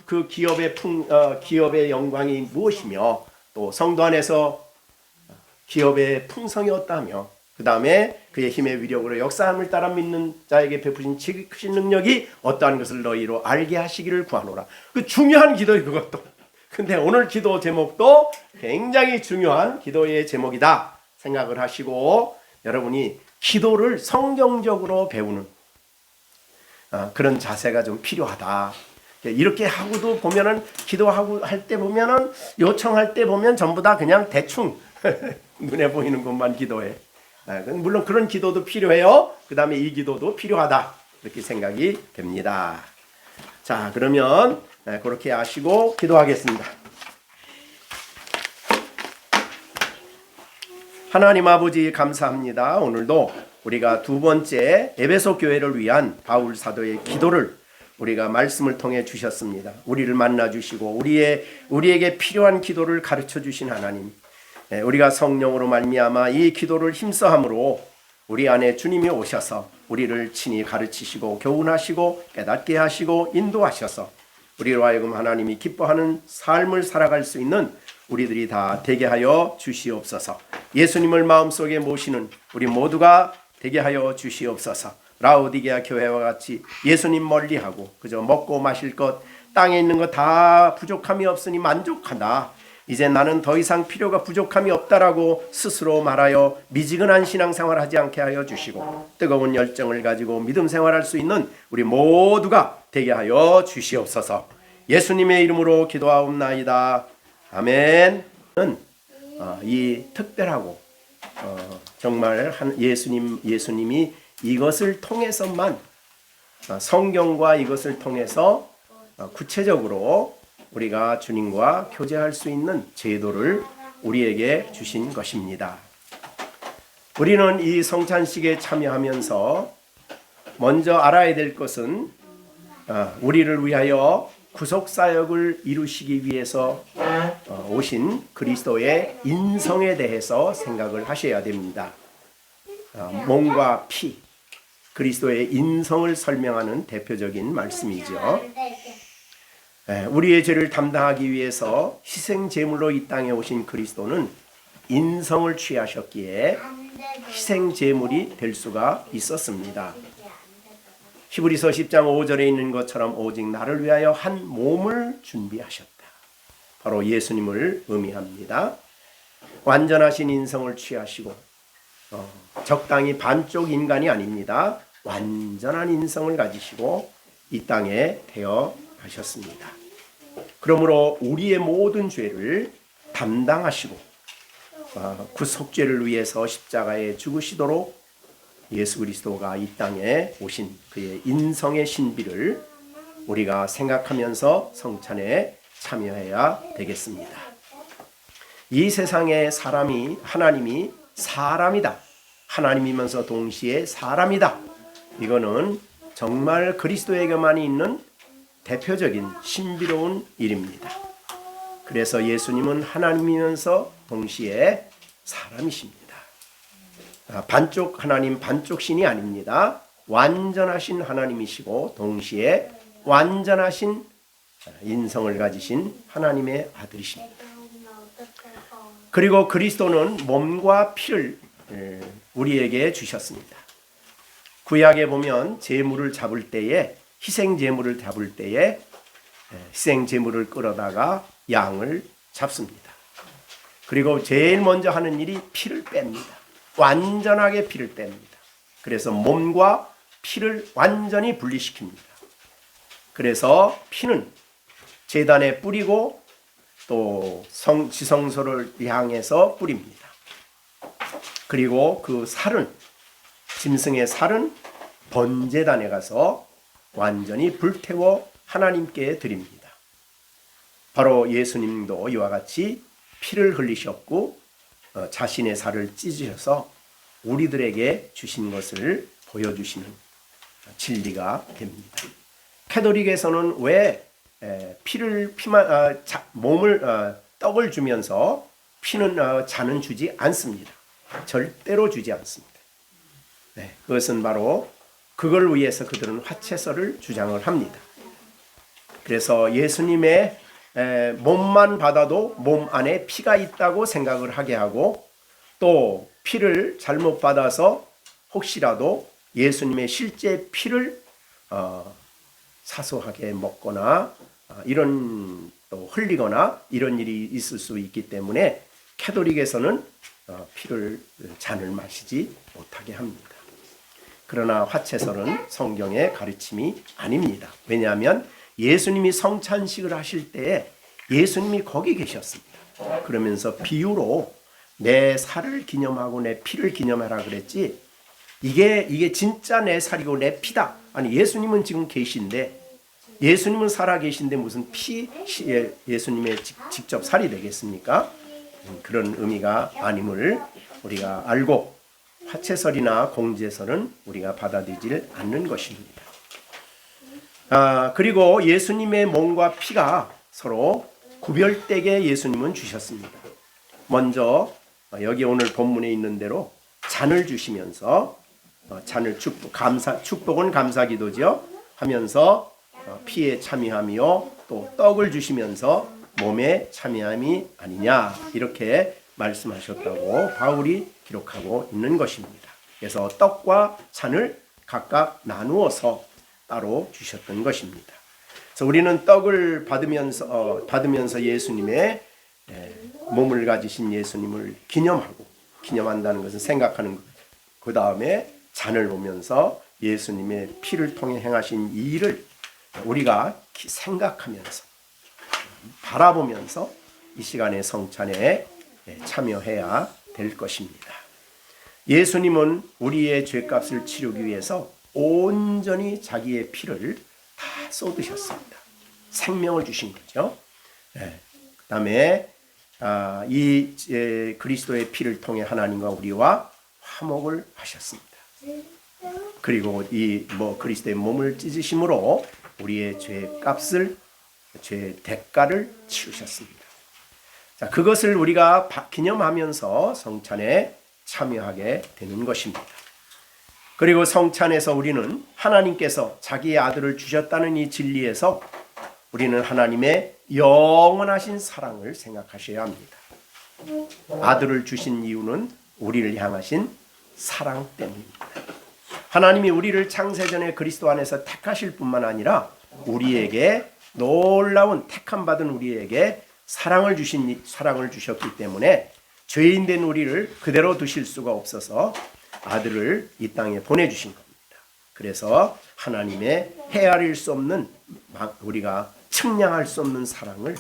A: 그 기업의 영광이 무엇이며 또 성도 안에서 기업의 풍성이 어떠하며 그 다음에 그의 힘의 위력으로 역사함을 따라 믿는 자에게 베푸신 크신 능력이 어떠한 것을 너희로 알게 하시기를 구하노라. 그 중요한 기도예요, 그것도. 근데 오늘 기도 제목도 굉장히 중요한 기도의 제목이다 생각을 하시고, 여러분이 기도를 성경적으로 배우는 그런 자세가 좀 필요하다. 이렇게 하고도 보면은, 기도하고 할 때 보면은, 요청할 때 보면 전부 다 그냥 대충 눈에 보이는 것만 기도해. 물론 그런 기도도 필요해요. 그 다음에 이 기도도 필요하다, 이렇게 생각이 됩니다. 자, 그러면 그렇게 하시고 기도하겠습니다. 하나님 아버지, 감사합니다. 오늘도 우리가 두 번째 에베소 교회를 위한 바울 사도의 기도를 우리가 말씀을 통해 주셨습니다. 우리를 만나 주시고 우리에게 필요한 기도를 가르쳐 주신 하나님, 우리가 성령으로 말미암아 이 기도를 힘써함으로 우리 안에 주님이 오셔서 우리를 친히 가르치시고 교훈하시고 깨닫게 하시고 인도하셔서 우리로 하여금 하나님이 기뻐하는 삶을 살아갈 수 있는 우리들이 다 되게 하여 주시옵소서. 예수님을 마음속에 모시는 우리 모두가 되게 하여 주시옵소서. 라오디게아 교회와 같이 예수님 멀리하고 그저 먹고 마실 것, 땅에 있는 것 다 부족함이 없으니 만족하다, 이제 나는 더 이상 필요가 부족함이 없다라고 스스로 말하여 미지근한 신앙생활 하지 않게 하여 주시고, 뜨거운 열정을 가지고 믿음 생활할 수 있는 우리 모두가 되게 하여 주시옵소서. 예수님의 이름으로 기도하옵나이다. 아멘. 이 특별하고 정말 예수님이 이것을 통해서만, 성경과 이것을 통해서 구체적으로 우리가 주님과 교제할 수 있는 제도를 우리에게 주신 것입니다. 우리는 이 성찬식에 참여하면서 먼저 알아야 될 것은 우리를 위하여 구속사역을 이루시기 위해서 오신 그리스도의 인성에 대해서 생각을 하셔야 됩니다. 몸과 피, 그리스도의 인성을 설명하는 대표적인 말씀이죠. 우리의 죄를 담당하기 위해서 희생제물로 이 땅에 오신 그리스도는 인성을 취하셨기에 희생제물이 될 수가 있었습니다. 히브리서 10장 5절에 있는 것처럼 오직 나를 위하여 한 몸을 준비하셨다. 바로 예수님을 의미합니다. 완전하신 인성을 취하시고 적당히 반쪽 인간이 아닙니다. 완전한 인성을 가지시고 이 땅에 태어나셨습니다. 그러므로 우리의 모든 죄를 담당하시고 구속죄를 위해서 십자가에 죽으시도록 예수 그리스도가 이 땅에 오신 그의 인성의 신비를 우리가 생각하면서 성찬에 참여해야 되겠습니다. 이 세상에 하나님이 사람이다, 하나님이면서 동시에 사람이다, 이거는 정말 그리스도에게만 있는 대표적인 신비로운 일입니다. 그래서 예수님은 하나님이면서 동시에 사람이십니다. 반쪽 하나님, 반쪽 신이 아닙니다. 완전하신 하나님이시고 동시에 완전하신 인성을 가지신 하나님의 아들이십니다. 그리고 그리스도는 몸과 피를 우리에게 주셨습니다. 구약에 보면 제물을 잡을 때에, 희생제물을 잡을 때에 희생제물을 끌어다가 양을 잡습니다. 그리고 제일 먼저 하는 일이 피를 뺍니다. 완전하게 피를 뺍니다. 그래서 몸과 피를 완전히 분리시킵니다. 그래서 피는 제단에 뿌리고 또 지성소를 향해서 뿌립니다. 그리고 그 살은, 짐승의 살은 번제단에 가서 완전히 불태워 하나님께 드립니다. 바로 예수님도 이와 같이 피를 흘리셨고 자신의 살을 찢으셔서 우리들에게 주신 것을 보여주시는 진리가 됩니다. 캐톨릭에서는 왜 떡을 주면서 피는 잔은 주지 않습니다. 절대로 주지 않습니다. 그것은 바로 그걸 위해서 그들은 화채서를 주장을 합니다. 그래서 예수님의 몸만 받아도 몸 안에 피가 있다고 생각을 하게 하고, 또 피를 잘못 받아서 혹시라도 예수님의 실제 피를 사소하게 먹거나 이런 또 흘리거나 이런 일이 있을 수 있기 때문에 캐톨릭에서는 잔을 마시지 못하게 합니다. 그러나 화채설은 성경의 가르침이 아닙니다. 왜냐하면 예수님이 성찬식을 하실 때에 예수님이 거기 계셨습니다. 그러면서 비유로 내 살을 기념하고 내 피를 기념하라 그랬지, 이게 진짜 내 살이고 내 피다. 아니, 예수님은 지금 계신데, 예수님은 살아 계신데 무슨 예수님의 직접 살이 되겠습니까? 그런 의미가 아님을 우리가 알고 화채설이나 공제설은 우리가 받아들이질 않는 것입니다. 그리고 예수님의 몸과 피가 서로 구별되게 예수님은 주셨습니다. 먼저 여기 오늘 본문에 있는 대로 잔을 주시면서 잔을 축복은 감사기도죠. 하면서 피에 참여하며 또 떡을 주시면서 몸에 참여함이 아니냐 이렇게 말씀하셨다고 바울이 기록하고 있는 것입니다. 그래서 떡과 잔을 각각 나누어서 따로 주셨던 것입니다. 그래서 우리는 떡을 받으면서 예수님의 몸을 가지신 예수님을 기념한다는 것은 생각하는 것. 그 다음에 잔을 보면서 예수님의 피를 통해 행하신 이 일을 우리가 생각하면서 바라보면서 이 시간의 성찬에 참여해야 될 것입니다. 예수님은 우리의 죄값을 치르기 위해서 온전히 자기의 피를 다 쏟으셨습니다. 생명을 주신 거죠. 그 다음에 이 그리스도의 피를 통해 하나님과 우리와 화목을 하셨습니다. 그리고 그리스도의 몸을 찢으심으로 우리의 죄값을, 죄 대가를 치르셨습니다. 자, 그것을 우리가 기념하면서 성찬에 참여하게 되는 것입니다. 그리고 성찬에서 우리는 하나님께서 자기의 아들을 주셨다는 이 진리에서 우리는 하나님의 영원하신 사랑을 생각하셔야 합니다. 아들을 주신 이유는 우리를 향하신 사랑 때문입니다. 하나님이 우리를 창세전에 그리스도 안에서 택하실 뿐만 아니라 우리에게 놀라운 택함받은 우리에게 사랑을 주셨기 때문에 죄인된 우리를 그대로 두실 수가 없어서 아들을 이 땅에 보내주신 겁니다. 그래서 하나님의 헤아릴 수 없는, 우리가 측량할 수 없는 사랑을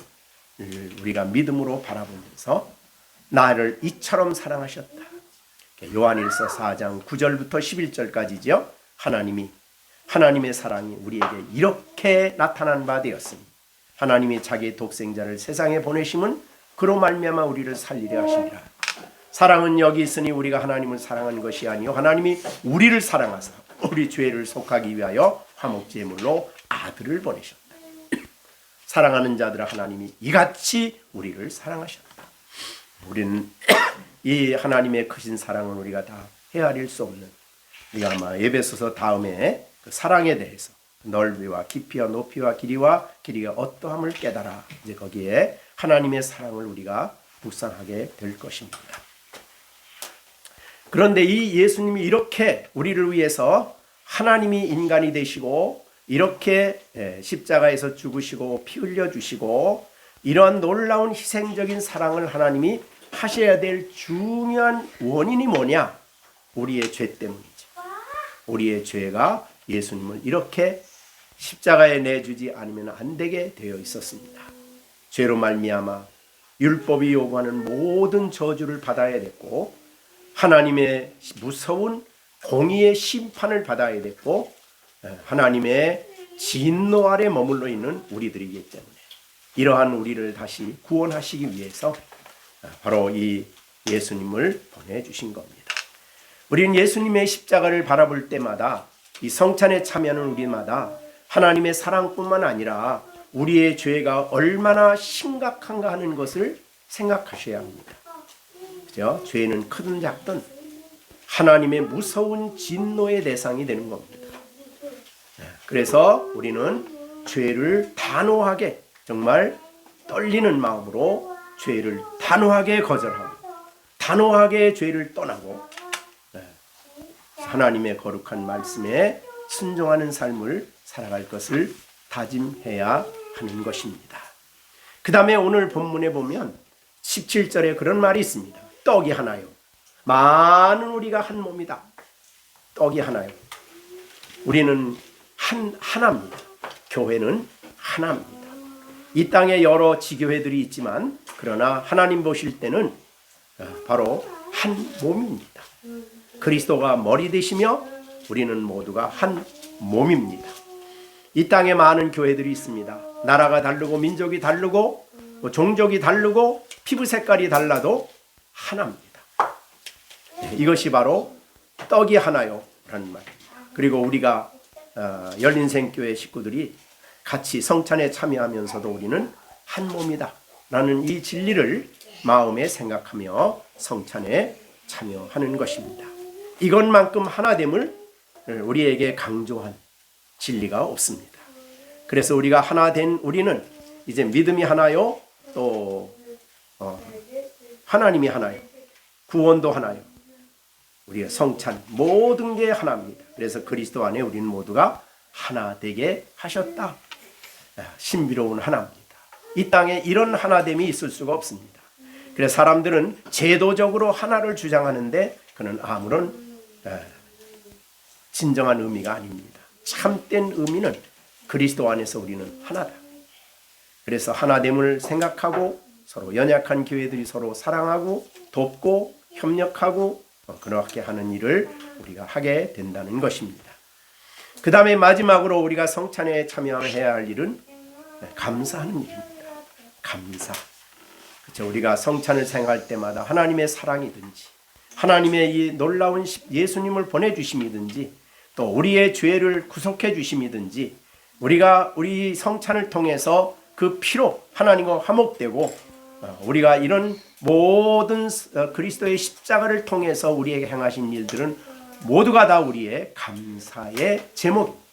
A: 우리가 믿음으로 바라보면서 나를 이처럼 사랑하셨다. 요한일서 4장 9절부터 11절까지죠. 하나님의 사랑이 우리에게 이렇게 나타난 바 되었으니 하나님이 자기의 독생자를 세상에 보내심은 그로 말미암아 우리를 살리려 하시니라. 사랑은 여기 있으니 우리가 하나님을 사랑한 것이 아니요 하나님이 우리를 사랑하사 우리 죄를 속하기 위하여 화목제물로 아들을 보내셨다. 사랑하는 자들아 하나님이 이같이 우리를 사랑하셨다. 우리는 이 하나님의 크신 사랑은 우리가 다 헤아릴 수 없는, 우리가 아마 에베소서 다음에 그 사랑에 대해서 넓이와 깊이와 높이와 길이가 어떠함을 깨달아, 이제 거기에 하나님의 사랑을 우리가 묵상하게 될 것입니다. 그런데 이 예수님이 이렇게 우리를 위해서 하나님이 인간이 되시고 이렇게 십자가에서 죽으시고 피 흘려 주시고 이러한 놀라운 희생적인 사랑을 하나님이 하셔야 될 중요한 원인이 뭐냐? 우리의 죄 때문이죠. 우리의 죄가 예수님을 이렇게 십자가에 내주지 않으면 안 되게 되어 있었습니다. 죄로 말미암아 율법이 요구하는 모든 저주를 받아야 됐고 하나님의 무서운 공의의 심판을 받아야 됐고 하나님의 진노 아래 머물러 있는 우리들이기 때문에 이러한 우리를 다시 구원하시기 위해서 바로 이 예수님을 보내주신 겁니다. 우리는 예수님의 십자가를 바라볼 때마다 이 성찬에 참여하는 우리마다 하나님의 사랑뿐만 아니라 우리의 죄가 얼마나 심각한가 하는 것을 생각하셔야 합니다. 그죠? 죄는 크든 작든 하나님의 무서운 진노의 대상이 되는 겁니다. 그래서 우리는 죄를 단호하게, 정말 떨리는 마음으로 죄를 단호하게 거절하고 단호하게 죄를 떠나고 하나님의 거룩한 말씀에 순종하는 삶을 살아갈 것을 다짐해야 하는 것입니다. 그 다음에 오늘 본문에 보면 17절에 그런 말이 있습니다. 떡이 하나요. 많은 우리가 한 몸이다. 떡이 하나요. 우리는 하나입니다. 교회는 하나입니다. 이 땅에 여러 지교회들이 있지만 그러나 하나님 보실 때는 바로 한 몸입니다. 그리스도가 머리 되시며 우리는 모두가 한 몸입니다. 이 땅에 많은 교회들이 있습니다. 나라가 다르고 민족이 다르고 종족이 다르고 피부 색깔이 달라도 하나입니다. 이것이 바로 떡이 하나요 라는 말. 그리고 우리가 열린생교회 식구들이 같이 성찬에 참여하면서도 우리는 한 몸이다 라는 이 진리를 마음에 생각하며 성찬에 참여하는 것입니다. 이것만큼 하나됨을 우리에게 강조한 진리가 없습니다. 그래서 우리가 하나 된 우리는 이제 믿음이 하나요, 또 하나님이 하나요, 구원도 하나요, 우리의 성찬 모든 게 하나입니다. 그래서 그리스도 안에 우리는 모두가 하나 되게 하셨다. 신비로운 하나입니다. 이 땅에 이런 하나됨이 있을 수가 없습니다. 그래서 사람들은 제도적으로 하나를 주장하는데 그는 아무런 진정한 의미가 아닙니다. 참된 의미는 그리스도 안에서 우리는 하나다. 그래서 하나됨을 생각하고 서로 연약한 교회들이 서로 사랑하고 돕고 협력하고 그렇게 하는 일을 우리가 하게 된다는 것입니다. 그 다음에 마지막으로 우리가 성찬에 참여해야 할 일은 감사하는 일입니다. 감사. 그렇죠? 우리가 성찬을 생각할 때마다 하나님의 사랑이든지 하나님의 이 놀라운 예수님을 보내주심이든지 또 우리의 죄를 구속해 주심이든지 우리가 우리 성찬을 통해서 그 피로 하나님과 화목되고 우리가 이런 모든 그리스도의 십자가를 통해서 우리에게 행하신 일들은 모두가 다 우리의 감사의 제목입니다.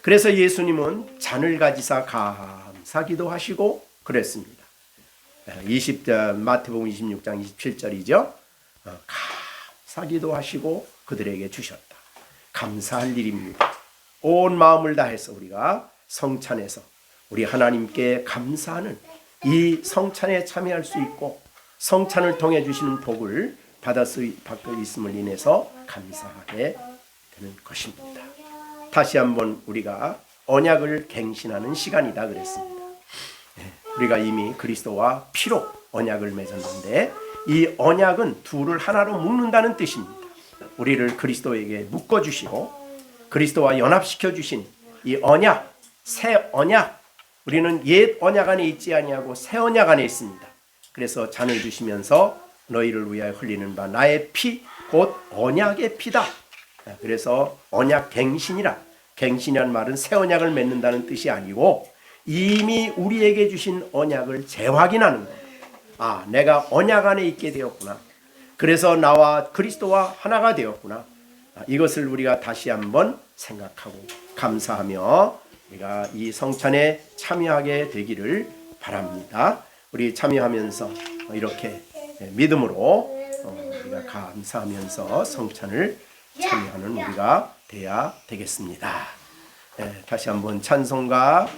A: 그래서 예수님은 잔을 가지사 감사기도 하시고 그랬습니다. 마태복음 26장 27절이죠. 감사기도 하시고 그들에게 주셨다. 감사할 일입니다. 온 마음을 다해서 우리가 성찬에서 우리 하나님께 감사하는 이 성찬에 참여할 수 있고 성찬을 통해 주시는 복을 받고 있음을 인해서 감사하게 되는 것입니다. 다시 한번 우리가 언약을 갱신하는 시간이다 그랬습니다. 우리가 이미 그리스도와 피로 언약을 맺었는데 이 언약은 둘을 하나로 묶는다는 뜻입니다. 우리를 그리스도에게 묶어주시고 그리스도와 연합시켜 주신 이 언약, 새 언약, 우리는 옛 언약 안에 있지 아니하고 새 언약 안에 있습니다. 그래서 잔을 주시면서 너희를 위하여 흘리는 바 나의 피, 곧 언약의 피다. 그래서 언약 갱신이라, 갱신이라는 말은 새 언약을 맺는다는 뜻이 아니고 이미 우리에게 주신 언약을 재확인하는 겁니다. 내가 언약 안에 있게 되었구나. 그래서 나와 그리스도와 하나가 되었구나. 이것을 우리가 다시 한번 생각하고 감사하며 우리가 이 성찬에 참여하게 되기를 바랍니다. 우리 참여하면서 이렇게 믿음으로 우리가 감사하면서 성찬을 참여하는 우리가 돼야 되겠습니다. 다시 한번 찬송가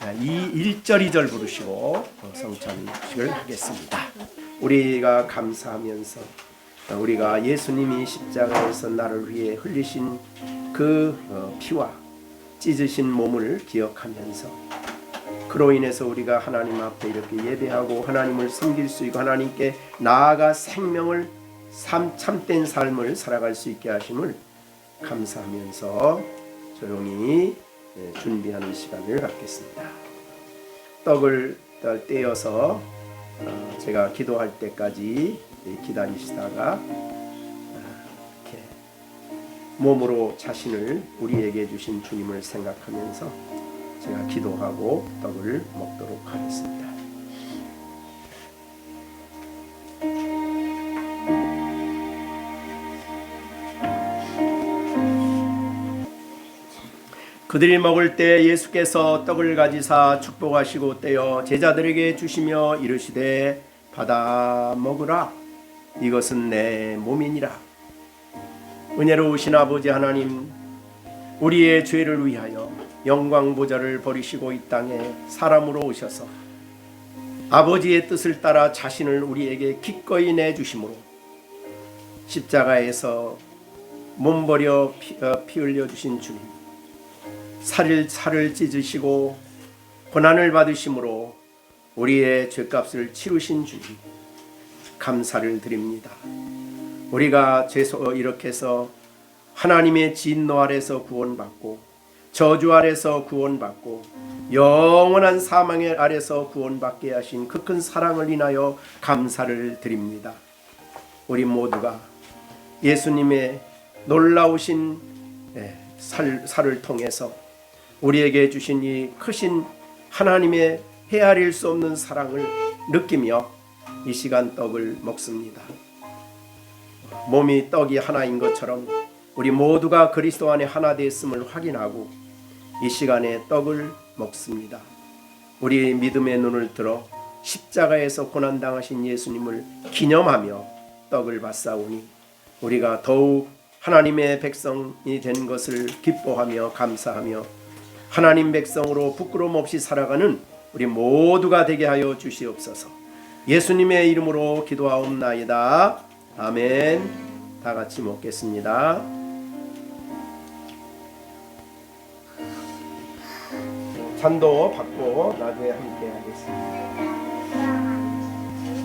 A: 1절 2절 부르시고 성찬식을 하겠습니다. 우리가 감사하면서 우리가 예수님이 십자가에서 나를 위해 흘리신 그 피와 찢으신 몸을 기억하면서 그로 인해서 우리가 하나님 앞에 이렇게 예배하고 하나님을 섬길 수 있고 하나님께 나아가 생명을 참된 삶을 살아갈 수 있게 하심을 감사하면서 조용히 준비하는 시간을 갖겠습니다. 떡을 떼어서 제가 기도할 때까지 기다리시다가 이렇게 몸으로 자신을 우리에게 주신 주님을 생각하면서 제가 기도하고 떡을 먹도록 하겠습니다. 그들이 먹을 때 예수께서 떡을 가지사 축복하시고 떼어 제자들에게 주시며 이르시되 받아 먹으라. 이것은 내 몸이니라. 은혜로우신 아버지 하나님, 우리의 죄를 위하여 영광 보좌를 버리시고 이 땅에 사람으로 오셔서 아버지의 뜻을 따라 자신을 우리에게 기꺼이 내주심으로 십자가에서 몸버려 피 흘려 주신 주님, 살을 찢으시고 고난을 받으심으로 우리의 죄값을 치르신 주님, 감사를 드립니다. 우리가 이렇게 해서 하나님의 진노 아래서 구원받고 저주 아래서 구원받고 영원한 사망의 아래서 구원받게 하신 그 큰 사랑을 인하여 감사를 드립니다. 우리 모두가 예수님의 놀라우신 살을 통해서 우리에게 주신 이 크신 하나님의 헤아릴 수 없는 사랑을 느끼며 이 시간 떡을 먹습니다. 몸이 떡이 하나인 것처럼 우리 모두가 그리스도 안에 하나 되었음을 확인하고 이 시간에 떡을 먹습니다. 우리 믿음의 눈을 들어 십자가에서 고난당하신 예수님을 기념하며 떡을 받사오니 우리가 더욱 하나님의 백성이 된 것을 기뻐하며 감사하며 하나님 백성으로 부끄러움 없이 살아가는 우리 모두가 되게 하여 주시옵소서. 예수님의 이름으로 기도하옵나이다. 아멘. 다 같이 먹겠습니다. 잔도 받고 나중에 함께 하겠습니다.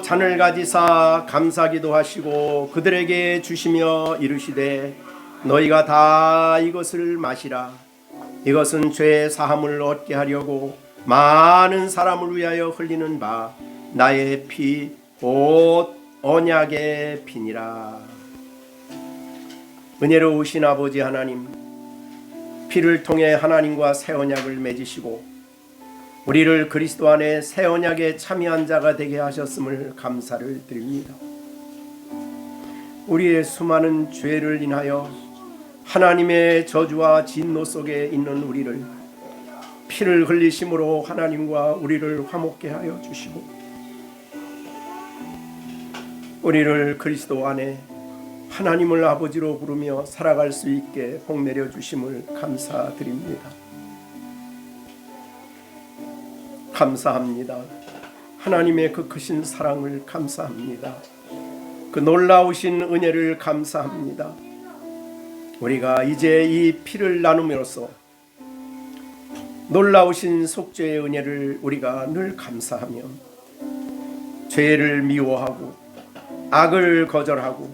A: 잔을 가지사 감사기도 하시고 그들에게 주시며 이르시되 너희가 다 이것을 마시라. 이것은 죄 사함을 얻게 하려고 많은 사람을 위하여 흘리는 바 나의 피 곧 언약의 피니라. 은혜로우신 아버지 하나님, 피를 통해 하나님과 새 언약을 맺으시고 우리를 그리스도 안에 새 언약에 참여한 자가 되게 하셨음을 감사를 드립니다. 우리의 수많은 죄를 인하여 하나님의 저주와 진노 속에 있는 우리를 피를 흘리심으로 하나님과 우리를 화목케 하여 주시고 우리를 그리스도 안에 하나님을 아버지로 부르며 살아갈 수 있게 복 내려 주심을 감사드립니다. 감사합니다. 하나님의 그 크신 사랑을 감사합니다. 그 놀라우신 은혜를 감사합니다. 우리가 이제 이 피를 나눔으로써 놀라우신 속죄의 은혜를 우리가 늘 감사하며 죄를 미워하고 악을 거절하고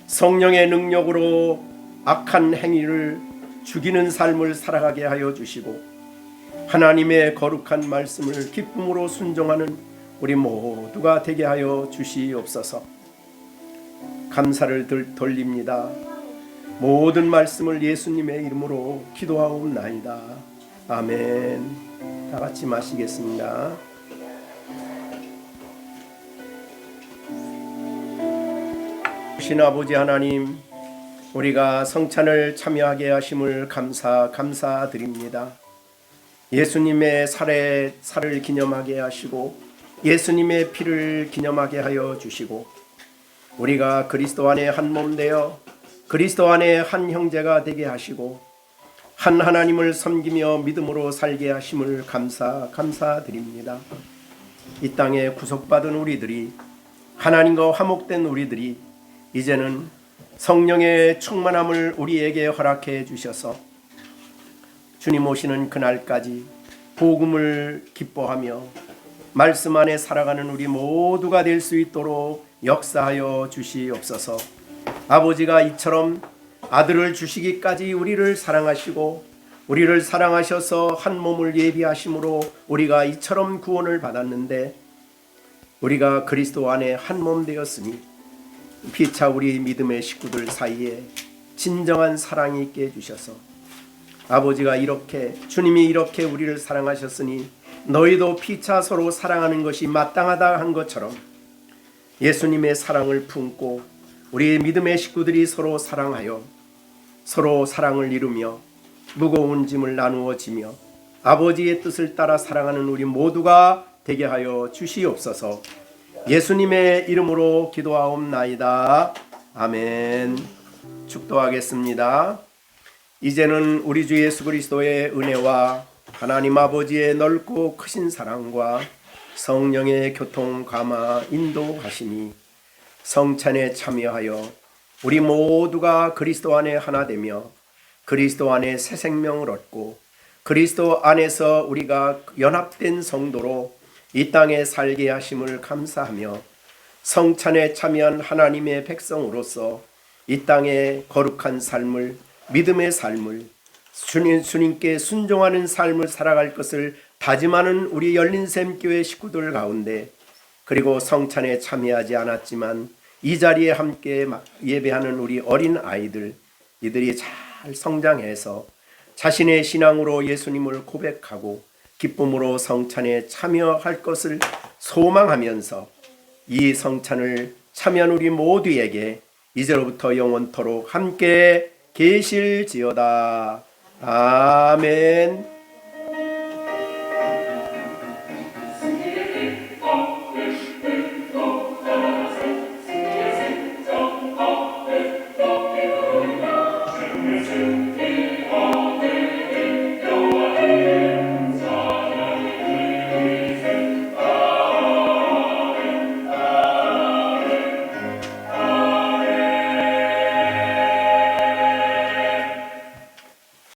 A: 성령의 능력으로 악한 행위를 죽이는 삶을 살아가게 하여 주시고 하나님의 거룩한 말씀을 기쁨으로 순종하는 우리 모두가 되게 하여 주시옵소서. 감사를 돌립니다. 모든 말씀을 예수님의 이름으로 기도하옵나이다. 아멘. 다 같이 마시겠습니다. 신 아버지 하나님, 우리가 성찬을 참여하게 하심을 감사드립니다. 예수님의 살을 기념하게 하시고 예수님의 피를 기념하게 하여 주시고 우리가 그리스도 안에 한 몸 되어 그리스도 안에 한 형제가 되게 하시고 한 하나님을 섬기며 믿음으로 살게 하심을 감사드립니다. 이 땅에 구속받은 우리들이 하나님과 화목된 우리들이 이제는 성령의 충만함을 우리에게 허락해 주셔서 주님 오시는 그날까지 복음을 기뻐하며 말씀 안에 살아가는 우리 모두가 될 수 있도록 역사하여 주시옵소서. 아버지가 이처럼 아들을 주시기까지 우리를 사랑하시고 우리를 사랑하셔서 한 몸을 예비하심으로 우리가 이처럼 구원을 받았는데 우리가 그리스도 안에 한 몸 되었으니 피차 우리 믿음의 식구들 사이에 진정한 사랑이 있게 해주셔서 아버지가 주님이 이렇게 우리를 사랑하셨으니 너희도 피차 서로 사랑하는 것이 마땅하다 한 것처럼 예수님의 사랑을 품고 우리 믿음의 식구들이 서로 사랑하여 서로 사랑을 이루며 무거운 짐을 나누어 지며 아버지의 뜻을 따라 사랑하는 우리 모두가 되게 하여 주시옵소서. 예수님의 이름으로 기도하옵나이다. 아멘. 축도하겠습니다. 이제는 우리 주 예수 그리스도의 은혜와 하나님 아버지의 넓고 크신 사랑과 성령의 교통 감화 인도하심이 성찬에 참여하여 우리 모두가 그리스도 안에 하나 되며 그리스도 안에 새 생명을 얻고 그리스도 안에서 우리가 연합된 성도로 이 땅에 살게 하심을 감사하며 성찬에 참여한 하나님의 백성으로서 이 땅에 거룩한 삶을, 믿음의 삶을, 주님께 순종하는 삶을 살아갈 것을 다짐하는 우리 열린샘교회 식구들 가운데, 그리고 성찬에 참여하지 않았지만 이 자리에 함께 예배하는 우리 어린 아이들, 이들이 잘 성장해서 자신의 신앙으로 예수님을 고백하고 기쁨으로 성찬에 참여할 것을 소망하면서 이 성찬을 참여한 우리 모두에게 이제로부터 영원토록 함께 계실지어다. 아멘.